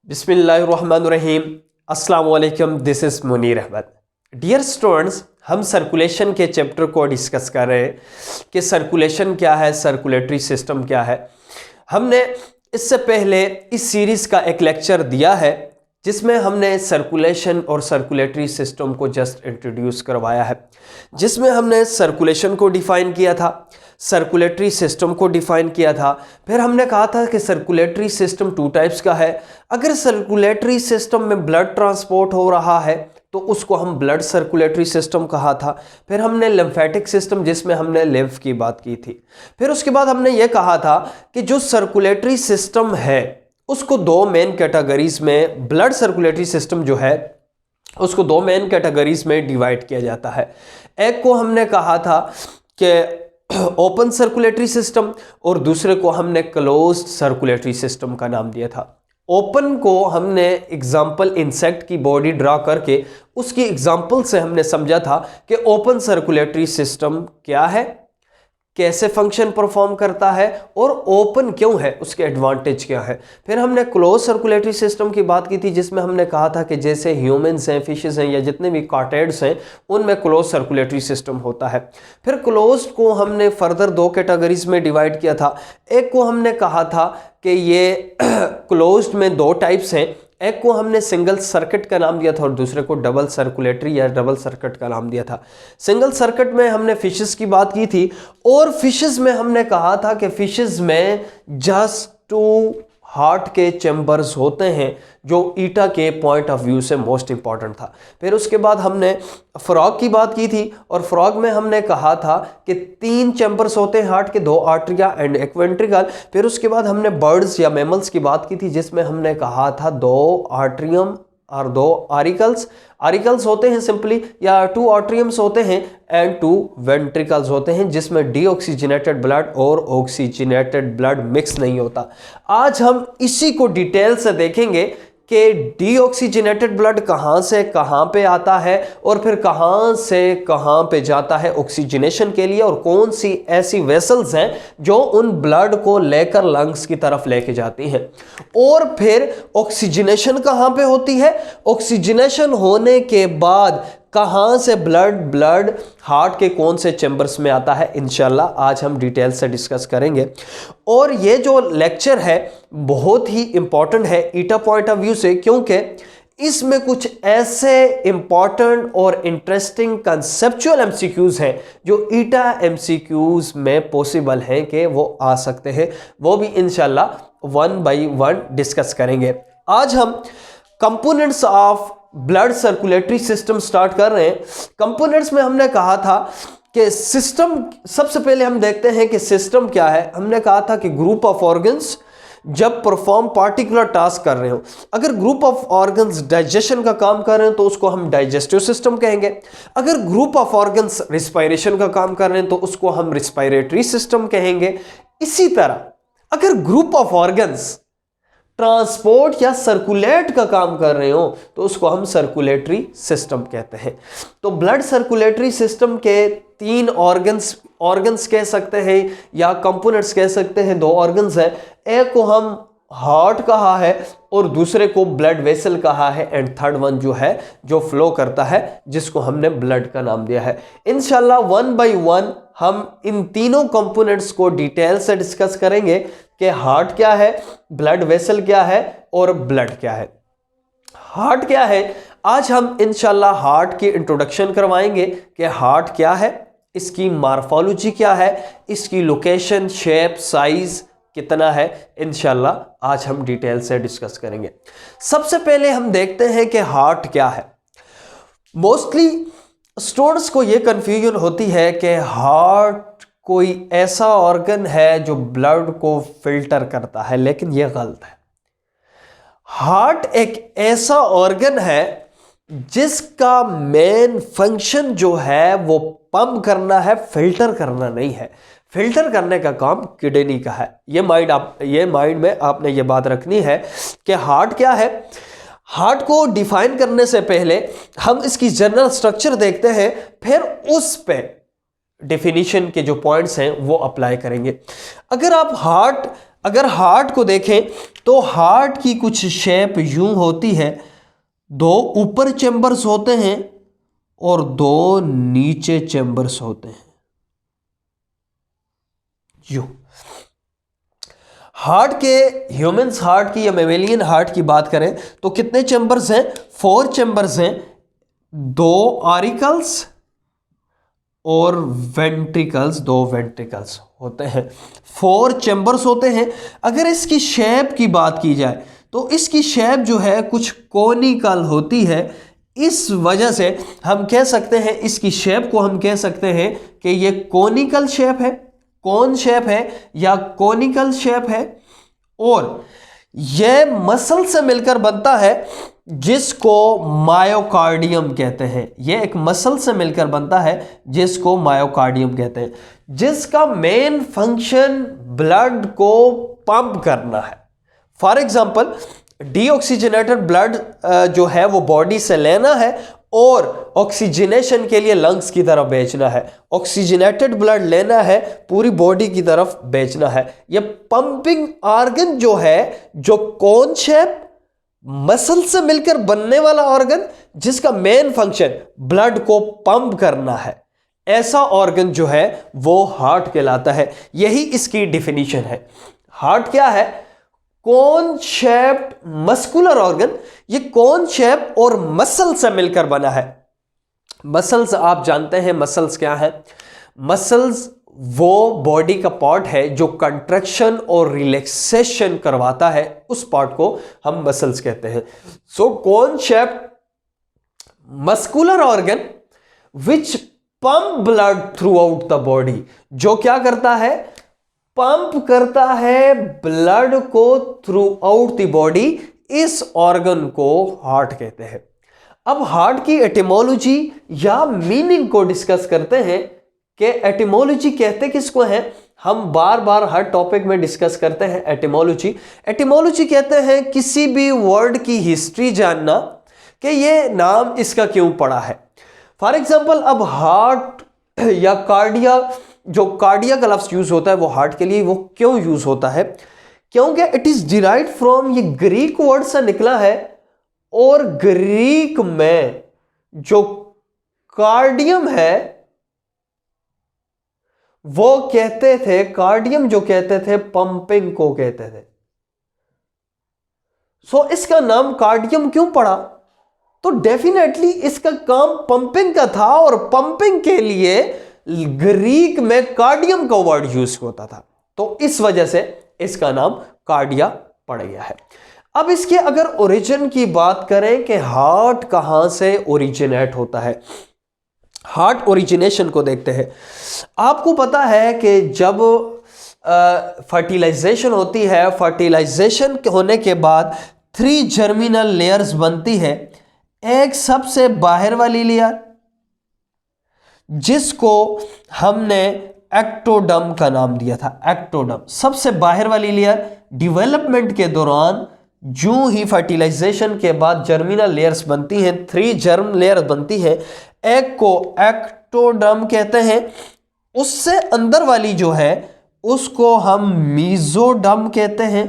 बिस्मिल्लाहिर्रहमानिर्रहीम। अस्सलाम वालेकुम, this is Munir Ahmad. Dear students, हम सर्कुलेशन के चैप्टर को डिस्कस कर रहे हैं कि सर्कुलेशन क्या है, सर्कुलेटरी सिस्टम क्या है। हमने इससे पहले इस सीरीज़ का एक लेक्चर दिया है जिसमें हमने सर्कुलेशन और सर्कुलेटरी सिस्टम को जस्ट इंट्रोड्यूस करवाया है, जिसमें हमने सर्कुलेशन को डिफ़ाइन किया था, सर्कुलेटरी सिस्टम को डिफ़ाइन किया था। फिर हमने कहा था कि सर्कुलेटरी सिस्टम टू टाइप्स का है। अगर सर्कुलेटरी सिस्टम में ब्लड ट्रांसपोर्ट हो रहा है तो उसको हम ब्लड सर्कुलेटरी सिस्टम कहा था। फिर हमने लिम्फेटिक सिस्टम, जिसमें हमने लिम्फ की बात की थी। फिर उसके बाद हमने ये कहा था कि जो सर्कुलेटरी सिस्टम है उसको दो मेन कैटेगरीज में, ब्लड सर्कुलेटरी सिस्टम जो है उसको दो मेन कैटेगरीज में डिवाइड किया जाता है। एक को हमने कहा था कि ओपन सर्कुलेटरी सिस्टम और दूसरे को हमने क्लोज्ड सर्कुलेटरी सिस्टम का नाम दिया था। ओपन को हमने एग्जाम्पल इंसेक्ट की बॉडी ड्रा करके उसकी एग्जाम्पल से हमने समझा था कि ओपन सर्कुलेटरी सिस्टम क्या है, कैसे फंक्शन परफॉर्म करता है और ओपन क्यों है, उसके एडवांटेज क्या है। फिर हमने क्लोज सर्कुलेटरी सिस्टम की बात की थी, जिसमें हमने कहा था कि जैसे ह्यूमंस हैं, फिशेस हैं या जितने भी कार्टेड्स हैं उनमें क्लोज सर्कुलेटरी सिस्टम होता है। फिर क्लोज्ड को हमने फर्दर दो कैटेगरीज में डिवाइड किया था। एक को हमने कहा था कि ये क्लोज्ड में दो टाइप्स हैं। एक को हमने सिंगल सर्किट का नाम दिया था और दूसरे को डबल सर्कुलेटरी या डबल सर्किट का नाम दिया था। सिंगल सर्किट में हमने फिशेस की बात की थी और फिशेस में हमने कहा था कि फिशेस में जस्ट टू हार्ट के चैम्बर्स होते हैं, जो ईटा के पॉइंट ऑफ व्यू से मोस्ट इंपॉर्टेंट था। फिर उसके बाद हमने फ्रॉग की बात की थी और फ्रॉग में हमने कहा था कि 3 चैम्बर्स होते हैं हार्ट के, 2 आर्टरिया एंड एक वेंट्रिकल। फिर उसके बाद हमने बर्ड्स या मैमल्स की बात की थी, जिसमें हमने कहा था 2 आर्ट्रियम और 2 आरिकल्स। आरिकल्स होते हैं सिंपली, या 2 आर्ट्रियम्स होते हैं एंड 2 वेंट्रिकल्स होते हैं, जिसमें डीऑक्सीजनेटेड ब्लड और ऑक्सीजनेटेड ब्लड मिक्स नहीं होता। आज हम इसी को डिटेल से देखेंगे कि डीऑक्सीजनेटेड ब्लड कहाँ से कहाँ पे आता है और फिर कहाँ से कहाँ पे जाता है ऑक्सीजनेशन के लिए, और कौन सी ऐसी वेसल्स हैं जो उन ब्लड को लेकर लंग्स की तरफ लेके जाती हैं। और फिर ऑक्सीजनेशन कहाँ पे होती है, ऑक्सीजनेशन होने के बाद कहाँ से ब्लड हार्ट के कौन से चैम्बर्स में आता है, इंशाल्लाह आज हम डिटेल से डिस्कस करेंगे। और ये जो लेक्चर है बहुत ही इंपॉर्टेंट है ईटा पॉइंट ऑफ व्यू से, क्योंकि इसमें कुछ ऐसे इंपॉर्टेंट और इंटरेस्टिंग कंसेप्चुअल एमसीक्यूज हैं जो ईटा एमसीक्यूज में पॉसिबल हैं कि वो आ सकते हैं। वो भी इंशाल्लाह 1 बाय 1 डिस्कस करेंगे। आज हम components of blood circulatory system start कर रहे हैं। कंपोनेंट्स में हमने कहा था कि सिस्टम, सबसे पहले हम देखते हैं कि सिस्टम क्या है। हमने कहा था कि ग्रुप ऑफ ऑर्गन्स जब परफॉर्म पार्टिकुलर टास्क कर रहे हो, अगर ग्रुप ऑफ ऑर्गन्स डाइजेशन का काम कर रहे हैं तो उसको हम डाइजेस्टिव सिस्टम कहेंगे। अगर ग्रुप ऑफ ऑर्गन्स रिस्पायरेशन का काम कर रहे हैं तो उसको हम रिस्पायरेटरी सिस्टम कहेंगे। इसी तरह अगर ग्रुप ऑफ ऑर्गन्स ट्रांसपोर्ट या सर्कुलेट का काम कर रहे हो तो उसको हम सर्कुलेटरी सिस्टम कहते हैं। तो ब्लड सर्कुलेटरी सिस्टम के 3 ऑर्गन्स कह सकते हैं या कंपोनेंट्स कह सकते हैं। 2 ऑर्गन्स हैं, एक को हम हार्ट कहा है और दूसरे को ब्लड वेसल कहा है, एंड थर्ड वन जो है जो फ्लो करता है जिसको हमने ब्लड का नाम दिया है। इंशाल्लाह 1 बाय 1 हम इन तीनों कंपोनेंट्स को डिटेल से डिस्कस करेंगे कि हार्ट क्या है, ब्लड वेसल क्या है और ब्लड क्या है। हार्ट क्या है, आज हम इंशाल्लाह हार्ट की इंट्रोडक्शन करवाएंगे कि हार्ट क्या है, इसकी मॉर्फोलॉजी क्या है, इसकी लोकेशन, शेप, साइज कितना है, इंशाल्लाह आज हम डिटेल से डिस्कस करेंगे। सबसे पहले हम देखते हैं कि हार्ट क्या है। मोस्टली स्टूडेंट्स को यह कंफ्यूजन होती है कि हार्ट कोई ऐसा ऑर्गन है जो ब्लड को फिल्टर करता है, लेकिन यह गलत है। हार्ट एक ऐसा ऑर्गन है जिसका मेन फंक्शन जो है वो पंप करना है, फिल्टर करना नहीं है। फिल्टर करने का काम किडनी का है। ये माइंड में आपने ये बात रखनी है कि हार्ट क्या है। हार्ट को डिफाइन करने से पहले हम इसकी जनरल स्ट्रक्चर देखते हैं, फिर उस पे डेफिनेशन के जो पॉइंट्स हैं वो अप्लाई करेंगे। अगर आप हार्ट अगर हार्ट को देखें तो हार्ट की कुछ शेप यूं होती है, दो ऊपर चेंबर्स होते हैं और दो नीचे चेंबर्स होते हैं। यूं हार्ट के, ह्यूमंस हार्ट की या मेमेलियन हार्ट की बात करें तो कितने चेंबर्स हैं? 4 चेंबर्स हैं, 2 ऑरिकल्स और वेंट्रिकल्स, 2 वेंट्रिकल्स होते हैं, 4 चेंबर्स होते हैं। अगर इसकी शेप की बात की जाए तो इसकी शेप जो है कुछ कोनिकल होती है। इस वजह से हम कह सकते हैं, इसकी शेप को हम कह सकते हैं कि ये कोनिकल शेप है, कोन शेप है या कोनिकल शेप है। और यह मसल से मिलकर बनता है जिसको मायोकार्डियम कहते हैं। यह एक मसल से मिलकर बनता है जिसको मायोकार्डियम कहते हैं, जिसका मेन फंक्शन ब्लड को पंप करना है। फॉर एग्जांपल, डीऑक्सीजनेटेड ब्लड जो है वो बॉडी से लेना है और ऑक्सीजनेशन के लिए लंग्स की तरफ भेजना है। ऑक्सीजनेटेड ब्लड लेना है, पूरी बॉडी की तरफ भेजना है। यह पंपिंग ऑर्गन जो है, जो कोन शेप मसल से मिलकर बनने वाला ऑर्गन, जिसका मेन फंक्शन ब्लड को पंप करना है, ऐसा ऑर्गन जो है वो हार्ट कहलाता है। यही इसकी डिफिनीशन है। हार्ट क्या है? कोन शेप्ड मस्कुलर ऑर्गन। ये कोन शेप और मसल से मिलकर बना है। मसल्स आप जानते हैं, मसल्स क्या है? मसल्स वो बॉडी का पार्ट है जो कंट्रैक्शन और रिलैक्सेशन करवाता है, उस पार्ट को हम मसल्स कहते हैं। So cone shaped muscular organ which pump blood throughout the body, जो क्या करता है? पंप करता है ब्लड को थ्रू आउट द बॉडी। इस ऑर्गन को हार्ट कहते हैं। अब हार्ट की एटिमोलॉजी या मीनिंग को डिस्कस करते हैं कि एटिमोलॉजी कहते किसको हैं। हम बार बार हर टॉपिक में डिस्कस करते हैं एटिमोलॉजी। एटिमोलॉजी कहते हैं किसी भी वर्ड की हिस्ट्री जानना कि ये नाम इसका क्यों पड़ा है। फॉर एग्जाम्पल, अब हार्ट या कार्डिया, जो कार्डिया का लफ्ज यूज होता है वो हार्ट के लिए, वो क्यों यूज होता है? क्योंकि इट इज डिराइव्ड फ्रॉम, ये ग्रीक वर्ड से निकला है। और ग्रीक में जो कार्डियम है वो कहते थे, कार्डियम जो कहते थे पंपिंग को कहते थे। सो इसका नाम कार्डियम क्यों पड़ा? तो डेफिनेटली इसका काम पंपिंग का था और पंपिंग के लिए ग्रीक में कार्डियम का वर्ड यूज होता था, तो इस वजह से इसका नाम कार्डिया पड़ गया है। अब इसके अगर ओरिजिन की बात करें कि हार्ट कहां से ओरिजिनेट होता है, हार्ट ओरिजिनेशन को देखते हैं। आपको पता है कि जब फर्टिलाइजेशन होती है, फर्टिलाइजेशन होने के बाद 3 जर्मिनल लेयर्स बनती है। एक सबसे बाहर वाली लेयर जिसको हमने एक्टोडर्म का नाम दिया था, एक्टोडर्म सबसे बाहर वाली लेयर। डेवलपमेंट के दौरान जो ही फर्टिलाइजेशन के बाद जर्मिनल लेयर्स बनती हैं, 3 जर्म लेयर बनती है, एक को एक्टोडर्म कहते हैं। उससे अंदर वाली जो है उसको हम मीजोडर्म कहते हैं,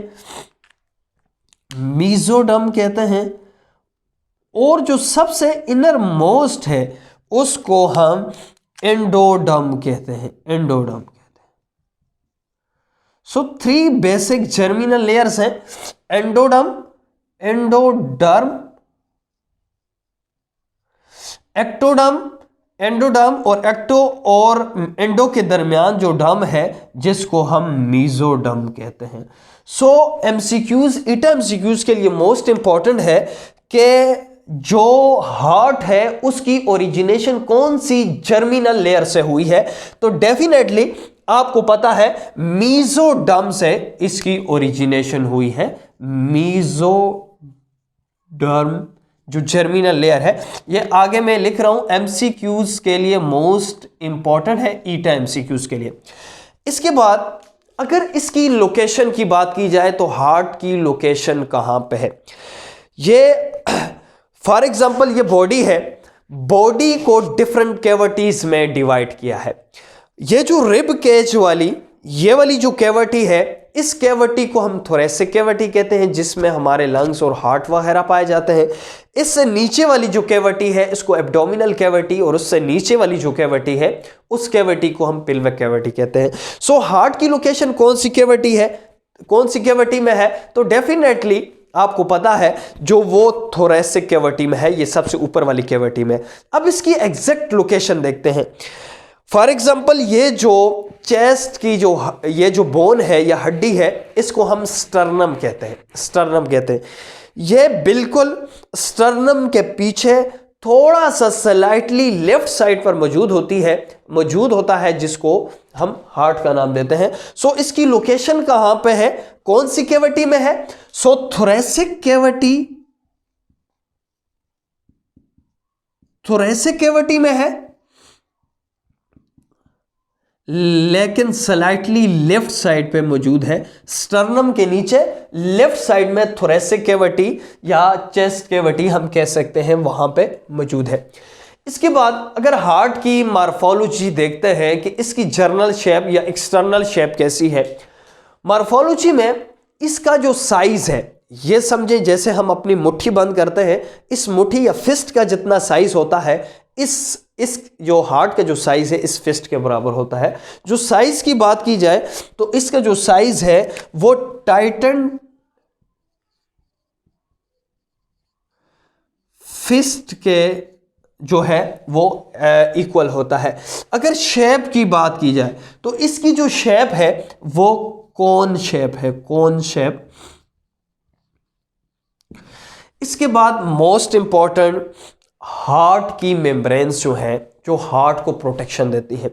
मीजोडर्म कहते हैं। और जो सबसे इनर मोस्ट है उसको हम एंडोडर्म कहते हैं, एंडोडर्म कहते हैं। सो 3 बेसिक जर्मिनल लेयर्स हैं, एंडोडर्म, एंडोडर्म, एक्टोडर्म, एंडोडर्म और एक्टो और एंडो के दरमियान जो डर्म है जिसको हम मीजोडर्म कहते हैं। सो एमसीक्यूज, इटा एमसीक्यूज के लिए मोस्ट इंपॉर्टेंट है कि जो हार्ट है उसकी ओरिजिनेशन कौन सी जर्मिनल लेयर से हुई है। तो डेफिनेटली आपको पता है मीजोडर्म से इसकी ओरिजिनेशन हुई है। मीजोडर्म जो जर्मिनल लेयर है, ये आगे मैं लिख रहा हूं एमसीक्यूज के लिए मोस्ट इंपॉर्टेंट है, ईटा एमसीक्यूज के लिए। इसके बाद अगर इसकी लोकेशन की बात की जाए तो हार्ट की लोकेशन कहां पे है? ये फॉर एग्जाम्पल ये बॉडी है, बॉडी को डिफरेंट कैविटीज में डिवाइड किया है। ये जो रिब केज वाली, ये वाली जो कैविटी है, इस कैविटी को हम थोरेसिक कैविटी कहते हैं, जिसमें हमारे लंग्स और हार्ट वगैरह पाए जाते हैं। इससे नीचे वाली जो कैविटी है इसको एब्डोमिनल कैविटी, और उससे नीचे वाली जो कैविटी है उस कैविटी को हम पिल्विक कैविटी कहते हैं। सो हार्ट की लोकेशन कौन सी कैविटी है, कौन सी कैविटी में है, तो डेफिनेटली आपको पता है जो वो थोरेसिक कैविटी में है, ये सबसे ऊपर वाली कैविटी में। अब इसकी एग्जैक्ट लोकेशन देखते हैं। फॉर एग्जाम्पल ये जो चेस्ट की ये जो बोन है या हड्डी है, इसको हम स्टर्नम कहते हैं, स्टर्नम कहते हैं। ये बिल्कुल स्टर्नम के पीछे थोड़ा सा स्लाइटली लेफ्ट साइड पर मौजूद होता है, जिसको हम हार्ट का नाम देते हैं। सो इसकी लोकेशन कहां पे है, कौन सी कैविटी में है? सो थोरेसिक कैविटी में है, लेकिन स्लाइटली लेफ्ट साइड पे मौजूद है। स्टर्नम के नीचे लेफ्ट साइड में थोरेसिक कैविटी या चेस्ट कैविटी हम कह सकते हैं, वहां पे मौजूद है। इसके बाद अगर हार्ट की मॉर्फोलॉजी देखते हैं कि इसकी जर्नल शेप या एक्सटर्नल शेप कैसी है। मॉर्फोलॉजी में इसका जो साइज है, ये समझें जैसे हम अपनी मुट्ठी बंद करते हैं, इस मुट्ठी या फिस्ट का जितना साइज होता है, इस जो हार्ट का जो साइज है इस फिस्ट के बराबर होता है। जो साइज की बात की जाए तो इसका जो साइज है वो टाइटन फिस्ट के जो है वो इक्वल होता है। अगर शेप की बात की जाए तो इसकी जो शेप है वो कोन शेप है, कोन शेप। इसके बाद मोस्ट इंपॉर्टेंट हार्ट की मेम्ब्रेन्स जो है, जो हार्ट को प्रोटेक्शन देती है।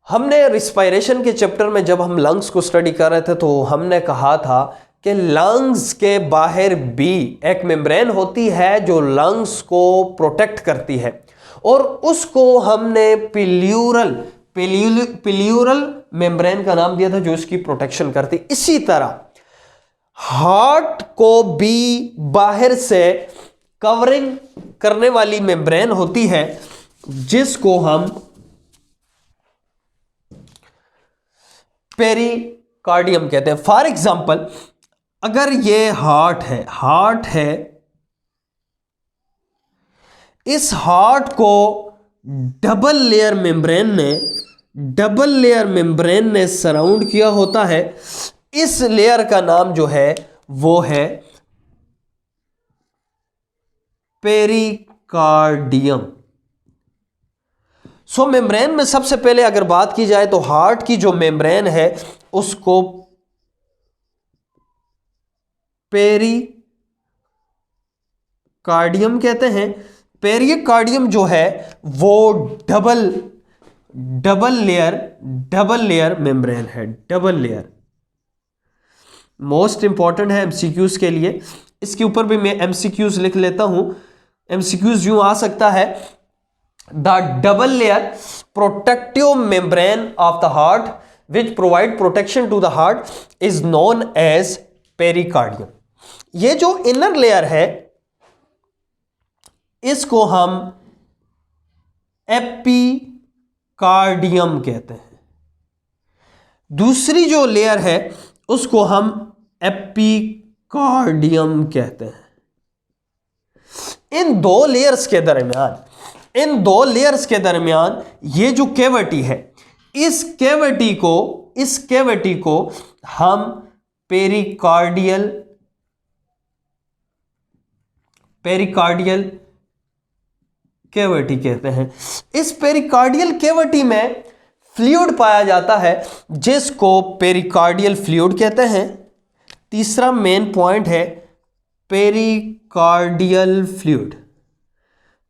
हमने रिस्पायरेशन के चैप्टर में जब हम लंग्स को स्टडी कर रहे थे तो हमने कहा था कि लंग्स के बाहर भी एक मेम्ब्रेन होती है जो लंग्स को प्रोटेक्ट करती है, और उसको हमने प्लूरल मेम्ब्रेन का नाम दिया था, जो इसकी प्रोटेक्शन करती। इसी तरह हार्ट को भी बाहर से कवरिंग करने वाली मेम्ब्रेन होती है, जिसको हम पेरिकार्डियम कहते हैं। फॉर एग्जाम्पल अगर ये हार्ट है, इस हार्ट को डबल लेयर मेम्ब्रेन ने सराउंड किया होता है। इस लेयर का नाम जो है वो है पेरिकार्डियम। सो मेम्ब्रेन में सबसे पहले अगर बात की जाए तो हार्ट की जो मेम्ब्रेन है उसको पेरिकार्डियम कहते हैं। पेरिकार्डियम जो है वो डबल लेयर मेम्ब्रेन है, डबल लेयर। मोस्ट इंपॉर्टेंट है एमसीक्यूज के लिए, इसके ऊपर भी मैं एमसीक्यूज लिख लेता हूं। एमसीक्यूज यूं आ सकता है, the double layer protective membrane of the heart which provide protection to the heart is known as pericardium. ये जो इनर लेयर है इसको हम एपिकार्डियम कहते हैं। दूसरी जो लेयर है उसको हम एपिकार्डियम कहते हैं। इन दो लेयर्स के दरमियान ये जो कैविटी है, इस कैविटी को हम पेरिकार्डियल कैविटी कहते हैं। इस पेरिकार्डियल कैविटी में फ्लूइड पाया जाता है जिसको पेरिकार्डियल फ्लूइड कहते हैं। तीसरा मेन पॉइंट है पेरिकार्डियल फ्लूइड।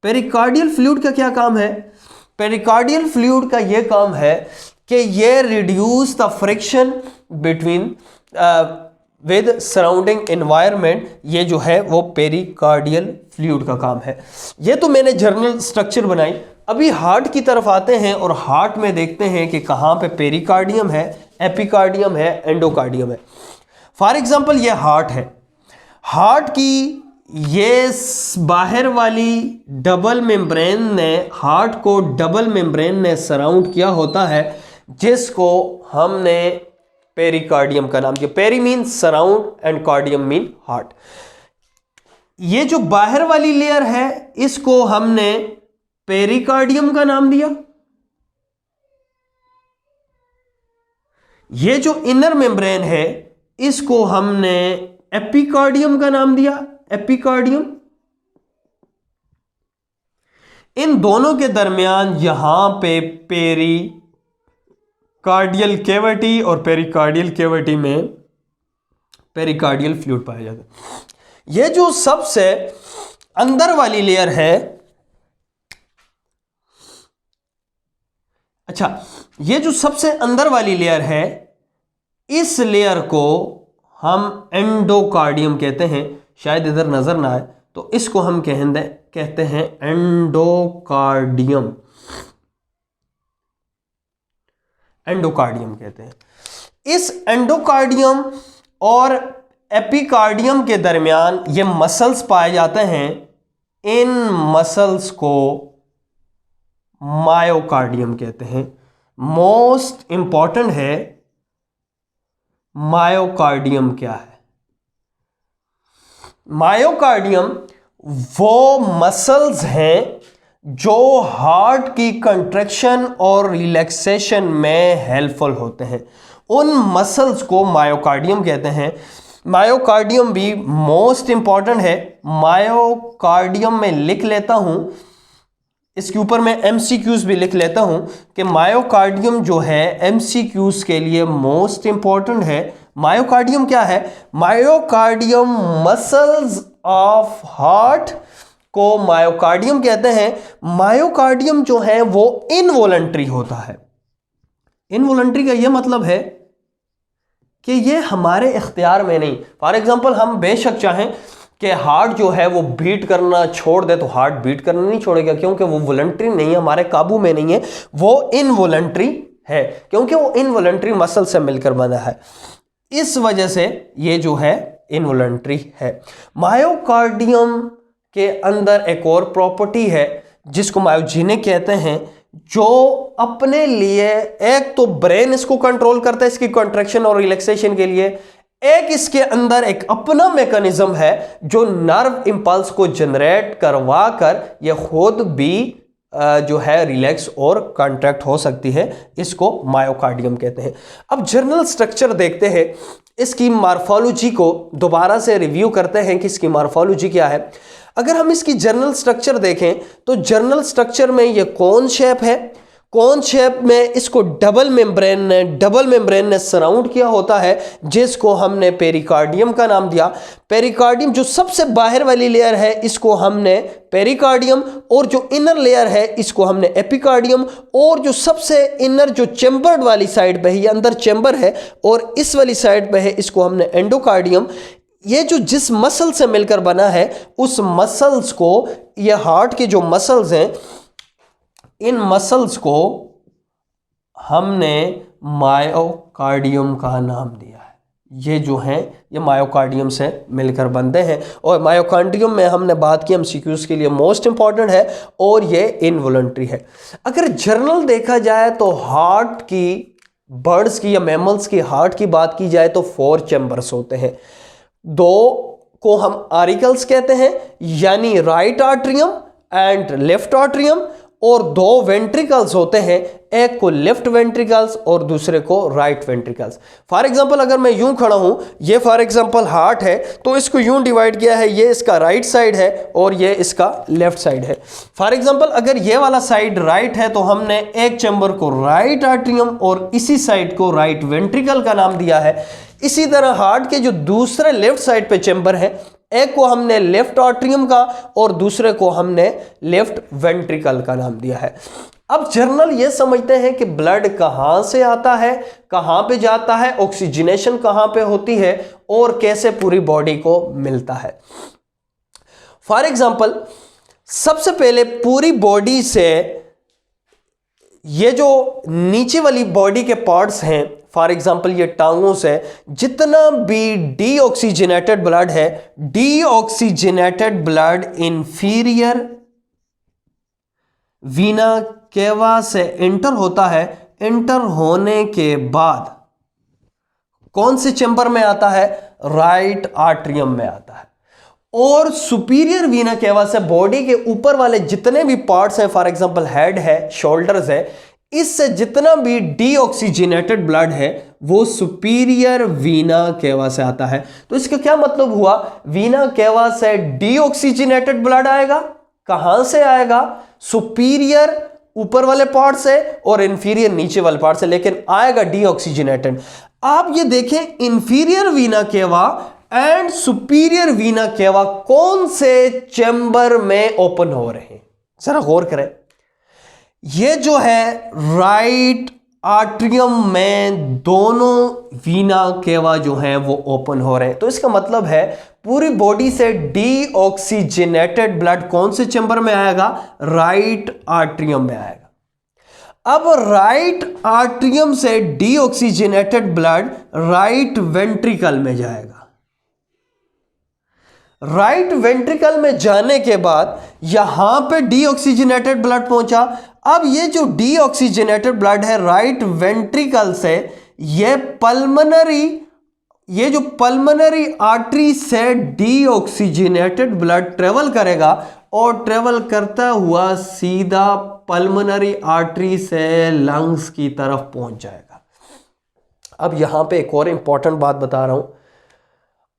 पेरिकार्डियल फ्लूइड का क्या काम है? पेरिकार्डियल फ्लूइड का यह काम है कि ये reduce the friction between with surrounding environment. ये जो है वो पेरिकार्डियल फ्लूइड का काम है। ये तो मैंने जर्नल स्ट्रक्चर बनाई। अभी हार्ट की तरफ आते हैं और हार्ट में देखते हैं कि कहाँ पे पेरिकार्डियम है, एपिकार्डियम है, एंडोकार्डियम है। फॉर एग्जांपल ये हार्ट है। हार्ट की ये बाहर वाली डबल मेम्ब्रेन ने, हार्ट को डबल मेम्ब्रेन ने सराउंड किया होता है, जिसको हमने पेरिकार्डियम का नाम दिया। Peri mean surround and cardium mean heart. ये जो बाहर वाली लेयर है इसको हमने पेरिकार्डियम का नाम दिया। ये जो इनर मेम्ब्रेन है इसको हमने एपिकार्डियम का नाम दिया, एपिकार्डियम। इन दोनों के दरमियान यहां पे पेरिकार्डियल कैविटी और पेरिकार्डियल कैविटी में पेरिकार्डियल फ्लूइड पाया जाता है। ये जो सबसे अंदर वाली लेयर है, अच्छा, ये जो सबसे अंदर वाली लेयर है इस लेयर को हम एंडोकार्डियम कहते हैं। शायद इधर नजर ना आए तो इसको हम कहते हैं एंडोकार्डियम, एंडोकार्डियम कहते हैं। इस एंडोकार्डियम और एपिकार्डियम के दरमियान ये मसल्स पाए जाते हैं। इन मसल्स को मायोकार्डियम कहते हैं। मोस्ट इंपॉर्टेंट है, मायोकार्डियम क्या है? मायोकार्डियम वो मसल्स हैं जो हार्ट की कंट्रैक्शन और रिलैक्सेशन में हेल्पफुल होते हैं। उन मसल्स को मायोकार्डियम कहते हैं। मायोकार्डियम भी मोस्ट इंपॉर्टेंट है। मायोकार्डियम में लिख लेता हूं, इसके ऊपर मैं एमसीक्यूज भी लिख लेता हूं कि मायोकार्डियम जो है एमसीक्यूज के लिए मोस्ट इंपॉर्टेंट है। मायोकार्डियम क्या है? मायोकार्डियम मसल्स ऑफ हार्ट को मायोकार्डियम कहते हैं। मायोकार्डियम जो है वो इनवॉलंटरी होता है। इनवॉलंटरी का यह मतलब है कि ये हमारे इख्तियार में नहीं। फॉर एग्जाम्पल, हम बेशक चाहें कि हार्ट जो है वो बीट करना छोड़ दे तो हार्ट बीट करना नहीं छोड़ेगा, क्योंकि वो वॉलंटरी नहीं है, हमारे काबू में नहीं है, वो इनवॉलंटरी है, क्योंकि वो इनवॉलंटरी मसल से मिलकर बना है। इस वजह से ये जो है इनवॉलंटरी है। मायोकार्डियम के अंदर एक और प्रॉपर्टी है जिसको मायोजेनिक कहते हैं, जो अपने लिए एक तो ब्रेन इसको कंट्रोल करता है इसकी कॉन्ट्रैक्शन और रिलैक्सेशन के लिए, एक इसके अंदर एक अपना मैकेनिज्म है जो नर्व इंपल्स को जनरेट करवा कर ये खुद भी जो है रिलैक्स और कॉन्ट्रैक्ट हो सकती है। इसको मायोकार्डियम कहते हैं। अब जर्नल स्ट्रक्चर देखते हैं, इसकी मॉर्फोलॉजी को दोबारा से रिव्यू करते हैं कि इसकी मॉर्फोलॉजी क्या है। अगर हम इसकी जर्नल स्ट्रक्चर देखें तो जर्नल स्ट्रक्चर में ये कौन शेप है, कौन शेप में इसको डबल मेम्ब्रेन ने सराउंड किया होता है, जिसको हमने पेरिकार्डियम का नाम दिया। पेरिकार्डियम जो सबसे बाहर वाली लेयर है इसको हमने पेरिकार्डियम, और जो इनर लेयर है इसको हमने एपिकार्डियम, और जो सबसे इनर जो चेम्बर्ड वाली साइड पे है, ये अंदर चेम्बर है और इस वाली साइड पे है, इसको हमने एंडोकार्डियम। ये जो जिस मसल से मिलकर बना है उस मसल्स को, ये हार्ट के जो मसल्स हैं, इन मसल्स को हमने मायोकार्डियम का नाम दिया है। ये जो हैं ये मायोकार्डियम से मिलकर बनते हैं, और मायोकार्डियम में हमने बात की एमसीक्यूज के लिए मोस्ट इंपॉर्टेंट है और ये इनवॉलंटरी है। अगर जर्नल देखा जाए तो हार्ट की, बर्ड्स की या मैमल्स की हार्ट की बात की जाए तो 4 चैम्बर्स होते हैं। 2 को हम आरिकल्स कहते हैं, यानी right atrium and left atrium, और 2 वेंट्रिकल्स होते हैं, एक को लेफ्ट वेंट्रिकल्स और दूसरे को राइट वेंट्रिकल्स। फॉर एग्जांपल, अगर मैं यूं खड़ा हूं, ये फॉर एग्जांपल हार्ट है, तो इसको यूं डिवाइड किया है, ये इसका राइट साइड है और ये इसका लेफ्ट साइड है। फॉर एग्जांपल, अगर ये वाला साइड राइट है तो हमने एक चैम्बर को राइट आर्ट्रियम और इसी साइड को राइट वेंट्रिकल का नाम दिया है। इसी तरह हार्ट के जो दूसरे लेफ्ट साइड पे चैम्बर है, एक को हमने लेफ्ट आर्ट्रियम का और दूसरे को हमने लेफ्ट वेंट्रिकल का नाम दिया है। अब जर्नल ये समझते हैं कि ब्लड कहां से आता है, कहां पे जाता है, ऑक्सीजनेशन कहां पे होती है और कैसे पूरी बॉडी को मिलता है। फॉर एग्जांपल, सबसे पहले पूरी बॉडी से ये जो नीचे वाली बॉडी के पार्ट्स हैं, फॉर एग्जाम्पल ये टांगों से जितना भी डीऑक्सीजनेटेड ब्लड है, डीऑक्सीजनेटेड ब्लड इंफीरियर वीना केवा से इंटर होता है। इंटर होने के बाद कौन से चैम्बर में आता है? राइट आर्ट्रियम में आता है। और सुपीरियर वीना केवा से बॉडी के ऊपर वाले जितने भी पार्ट्स हैं, फॉर एग्जांपल हेड है, शोल्डर्स है, इससे जितना भी डीऑक्सीजनेटेड ब्लड है वो सुपीरियर वीना केवा से आता है। तो इसका क्या मतलब हुआ? वीना केवा से डीऑक्सीजनेटेड ब्लड आएगा। कहां से आएगा? सुपीरियर ऊपर वाले पार्ट से और इंफीरियर नीचे वाले पार्ट से, लेकिन आएगा डीऑक्सीजनेटेड। आप ये देखें, इंफीरियर वीना केवा एंड सुपीरियर वीना केवा कौन से चैम्बर में ओपन हो रहे हैं? जरा गौर करें। ये जो है राइट आर्ट्रियम में दोनों वीना केवा जो हैं वो ओपन हो रहे हैं। तो इसका मतलब है पूरी बॉडी से डीऑक्सीजनेटेड ब्लड कौन से चैम्बर में आएगा? राइट आर्ट्रियम में आएगा। अब राइट आर्ट्रियम से डीऑक्सीजनेटेड ब्लड राइट वेंट्रिकल में जाएगा। राइट वेंट्रिकल में जाने के बाद यहां पे डीऑक्सीजनेटेड ब्लड पहुंचा। अब ये जो डीऑक्सीजनेटेड ब्लड है राइट वेंट्रिकल से ये जो पल्मोनरी आर्टरी से डीऑक्सीजनेटेड ब्लड ट्रेवल करेगा और ट्रेवल करता हुआ सीधा पल्मोनरी आर्टरी से लंग्स की तरफ पहुंच जाएगा। अब यहां पे एक और इंपॉर्टेंट बात बता रहा हूं।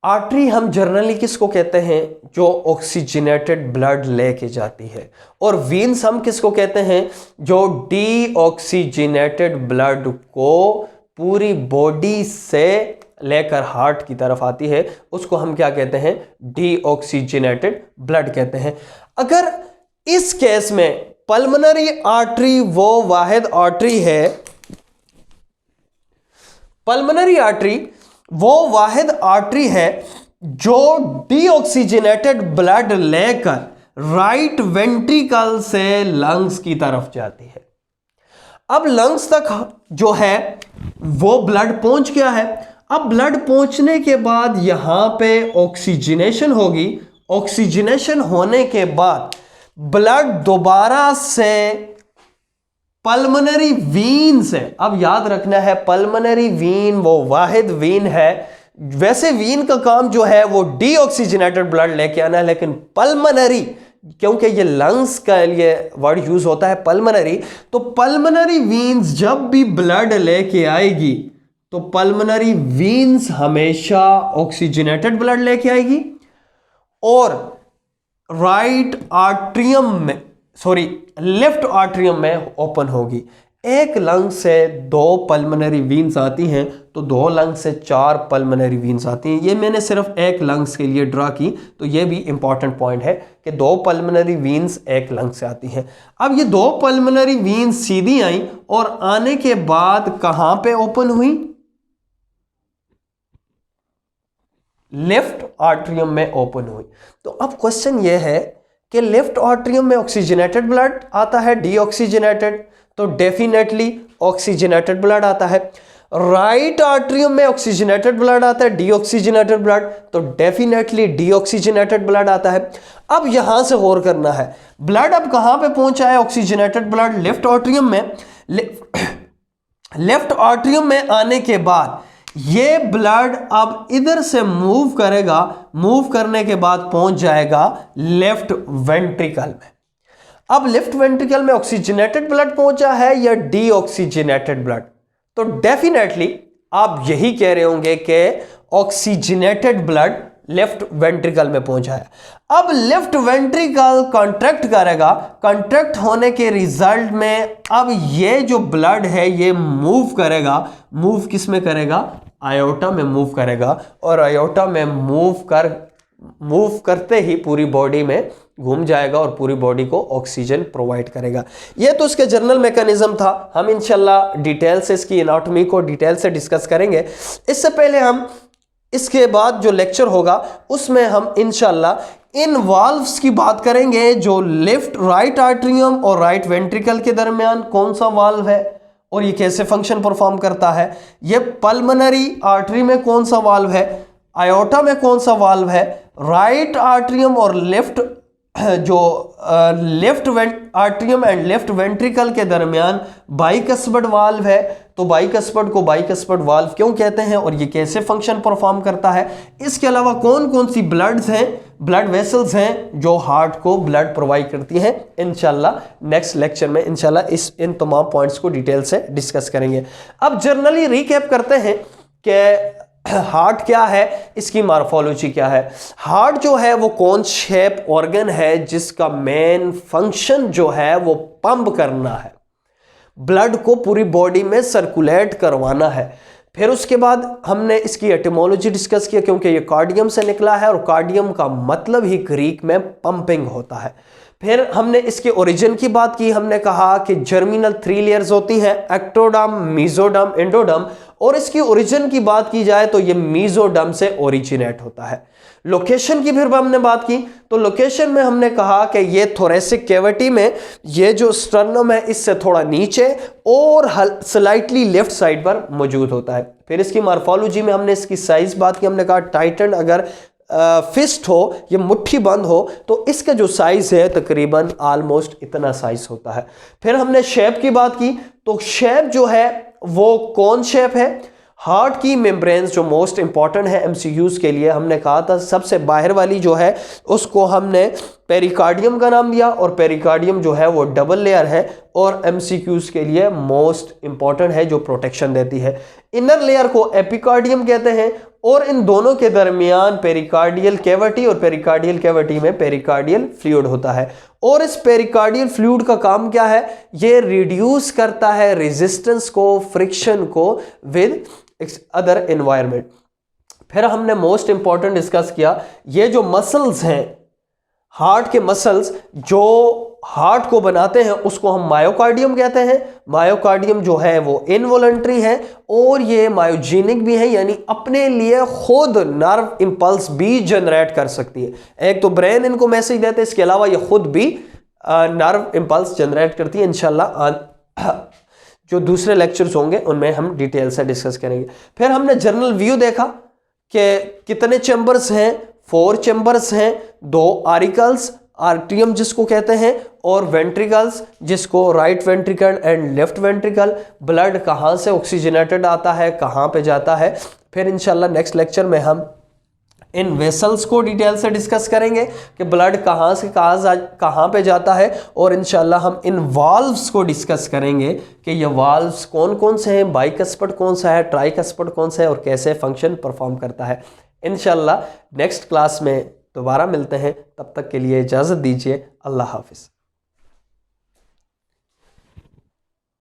आर्टरी हम जनरली किसको कहते हैं? जो ऑक्सीजनेटेड ब्लड लेके जाती है। और वीन्स हम किसको कहते हैं? जो डीऑक्सीजनेटेड ब्लड को पूरी बॉडी से लेकर हार्ट की तरफ आती है, उसको हम क्या कहते हैं? डीऑक्सीजनेटेड ब्लड कहते हैं। अगर इस केस में पल्मोनरी आर्टरी वो वाहिद आर्टरी है, पल्मोनरी आर्टरी वो वाहिद आर्टरी है जो डीऑक्सीजनेटेड ब्लड लेकर राइट वेंट्रिकल से लंग्स की तरफ जाती है। अब लंग्स तक जो है वो ब्लड पहुंच गया है। अब ब्लड पहुंचने के बाद यहां पे ऑक्सीजनेशन होगी। ऑक्सीजनेशन होने के बाद ब्लड दोबारा से पल्मोनरी वीन से, अब याद रखना है पल्मोनरी वीन वो वाहिद वीन है। वैसे वीन का काम जो है वो डीऑक्सीजनेटेड ब्लड लेके आना है, लेकिन पल्मोनरी, क्योंकि ये लंग्स का लिए वर्ड यूज होता है पल्मोनरी, तो पल्मोनरी वीन्स जब भी ब्लड लेके आएगी तो पल्मोनरी वीन्स हमेशा ऑक्सीजनेटेड ब्लड लेके आएगी और राइट आर्ट्रियम में, लेफ्ट आर्ट्रियम में ओपन होगी। एक लंग से 2 पल्मोनरी वीन्स आती हैं तो 2 लंग से 4 पल्मोनरी वीन्स आती हैं। ये मैंने सिर्फ एक लंग्स के लिए ड्रा की, तो ये भी इंपॉर्टेंट पॉइंट है कि 2 पल्मोनरी वीन्स एक लंग से आती हैं। अब ये 2 पल्मोनरी वीन्स सीधी आई और आने के बाद कहां पे ओपन हुई? लेफ्ट आर्ट्रियम में ओपन हुई। तो अब क्वेश्चन ये है कि लेफ्ट आर्ट्रियम में ऑक्सीजनेटेड ब्लड आता है, डीऑक्सीजनेटेड, तो डेफिनेटली ऑक्सीजनेटेड ब्लड आता है। राइट आर्ट्रियम में ऑक्सीजनेटेड ब्लड आता है, डीऑक्सीजनेटेड ब्लड, तो डेफिनेटली डीऑक्सीजनेटेड ब्लड आता है। अब यहां से गौर करना है, ब्लड अब कहां पे पहुंचा है? ऑक्सीजनेटेड ब्लड लेफ्ट आर्ट्रियम में। लेफ्ट आर्ट्रियम में आने के बाद ये ब्लड अब इधर से मूव करेगा, मूव करने के बाद पहुंच जाएगा लेफ्ट वेंट्रिकल में। अब लेफ्ट वेंट्रिकल में ऑक्सीजनेटेड ब्लड पहुंचा है या डीऑक्सीजनेटेड ब्लड? तो डेफिनेटली आप यही कह रहे होंगे कि ऑक्सीजनेटेड ब्लड लेफ्ट वेंट्रिकल में पहुंचा है। अब लेफ्ट वेंट्रिकल कॉन्ट्रैक्ट करेगा, कॉन्ट्रैक्ट होने के रिजल्ट में अब ये जो ब्लड है ये मूव करेगा। मूव किस में करेगा? आयोटा में मूव करेगा, और आयोटा में मूव करते ही पूरी बॉडी में घूम जाएगा और पूरी बॉडी को ऑक्सीजन प्रोवाइड करेगा। ये तो इसका जनरल मैकेनिज्म था। हम इंशाल्लाह डिटेल से इसकी एनाटॉमी को डिटेल से डिस्कस करेंगे। इससे पहले हम इसके बाद जो लेक्चर होगा उसमें हम इंशाल्लाह इन वाल्व्स की बात करेंगे, जो लेफ्ट राइट आर्ट्रियम और राइट वेंट्रिकल के दरमियान कौन सा वाल्व है और ये कैसे फंक्शन परफॉर्म करता है। ये पल्मोनरी आर्टरी में कौन सा वाल्व है, आयोटा में कौन सा वाल्व है, राइट आर्ट्रियम और लेफ्ट जो left atrium and left ventricle के दरमियान बाइकस्पड वाल्व है। तो बाइकस्पड को बाइकस्पड वाल्व क्यों कहते हैं और ये कैसे फंक्शन परफॉर्म करता है। इसके अलावा कौन कौन सी ब्लड्स हैं, ब्लड वेसल्स हैं जो हार्ट को ब्लड प्रोवाइड करती हैं, इंशाल्लाह नेक्स्ट लेक्चर में इंशाल्लाह इन तमाम पॉइंट्स को डिटेल से डिस्कस करेंगे। अब जनरली रिकैप करते हैं कि हार्ट क्या है, इसकी मॉर्फोलॉजी क्या है। हार्ट जो है वो कौन शेप ऑर्गन है जिसका मेन फंक्शन जो है वो पंप करना है, ब्लड को पूरी बॉडी में सर्कुलेट करवाना है। फिर उसके बाद हमने इसकी एटिमोलॉजी डिस्कस किया क्योंकि ये कार्डियम से निकला है और कार्डियम का मतलब ही ग्रीक में पंपिंग होता है। फिर हमने इसके ओरिजिन की बात की, हमने कहा कि जर्मिनल 3 लेयर्स होती हैं, एक्टोडर्म, मेसोडर्म, एंडोडर्म, और इसकी ओरिजिन की बात की जाए तो ये मेसोडर्म से ओरिजिनेट होता है। लोकेशन की फिर हमने बात की, तो लोकेशन में हमने कहा कि ये थोरेसिक कैविटी में ये जो स्टर्नम है इससे थोड़ा नीचे और स्लाइटली लेफ्ट साइड पर मौजूद होता है। फिर इसकी मॉर्फोलॉजी में हमने इसकी साइज बात की, हमने कहा टाइटन अगर फिस्ट हो, ये मुट्ठी बंद हो, तो इसका जो साइज है तकरीबन ऑलमोस्ट इतना साइज होता है। फिर हमने शेप की बात की, तो शेप जो है वो कौन शेप है। हार्ट की मेम्ब्रेन्स जो मोस्ट इंपॉर्टेंट है एमसीक्यूज के लिए, हमने कहा था सबसे बाहर वाली जो है उसको हमने पेरिकार्डियम का नाम दिया, और पेरिकार्डियम जो है वो डबल लेयर है और एमसीक्यूज के लिए मोस्ट इंपॉर्टेंट है जो प्रोटेक्शन देती है। इनर लेयर को एपिकार्डियम कहते हैं, और इन दोनों के दरमियान पेरिकार्डियल कैविटी और पेरिकार्डियल कैविटी में पेरिकार्डियल फ्लूइड होता है। और इस पेरिकार्डियल फ्लूइड का काम क्या है, ये रिड्यूस करता है रेजिस्टेंस को, फ्रिक्शन को विद अदर एनवायरनमेंट। फिर हमने मोस्ट इंपॉर्टेंट डिस्कस किया, ये जो मसल्स हैं हार्ट के मसल्स जो हार्ट को बनाते हैं उसको हम मायोकार्डियम कहते हैं। मायोकार्डियम जो है वो इनवॉलंटरी है और ये मायोजेनिक भी है, यानी अपने लिए खुद नर्व इंपल्स भी जनरेट कर सकती है। एक तो ब्रेन इनको मैसेज देते हैं, इसके अलावा ये खुद भी नर्व इंपल्स जनरेट करती है। इंशाल्लाह जो दूसरे लेक्चर्स होंगे उनमें हम डिटेल से डिस्कस करेंगे। फिर हमने जनरल व्यू देखा कि कितने चैम्बर्स हैं, 4 चैम्बर्स हैं, 2 आरिकल्स, आर्ट्रियम जिसको कहते हैं, और वेंट्रिकल्स जिसको right ventricle and left ventricle. Blood कहाँ से ऑक्सीजनेटेड आता है, कहाँ पे जाता है। फिर इंशाल्लाह नेक्स्ट लेक्चर में हम इन वेसल्स को डिटेल से डिस्कस करेंगे कि ब्लड कहाँ से कहाँ पे जाता है, और इंशाल्लाह हम इन वाल्व्स को डिस्कस करेंगे कि ये वाल्व्स कौन कौन से हैं, बाइकस्पड कौन सा है, ट्राइकस्पड कौन सा है और कैसे फंक्शन परफॉर्म करता है। इंशाल्लाह नेक्स्ट क्लास में दोबारा मिलते हैं, तब तक के लिए इजाज़त दीजिए। अल्लाह हाफिज़।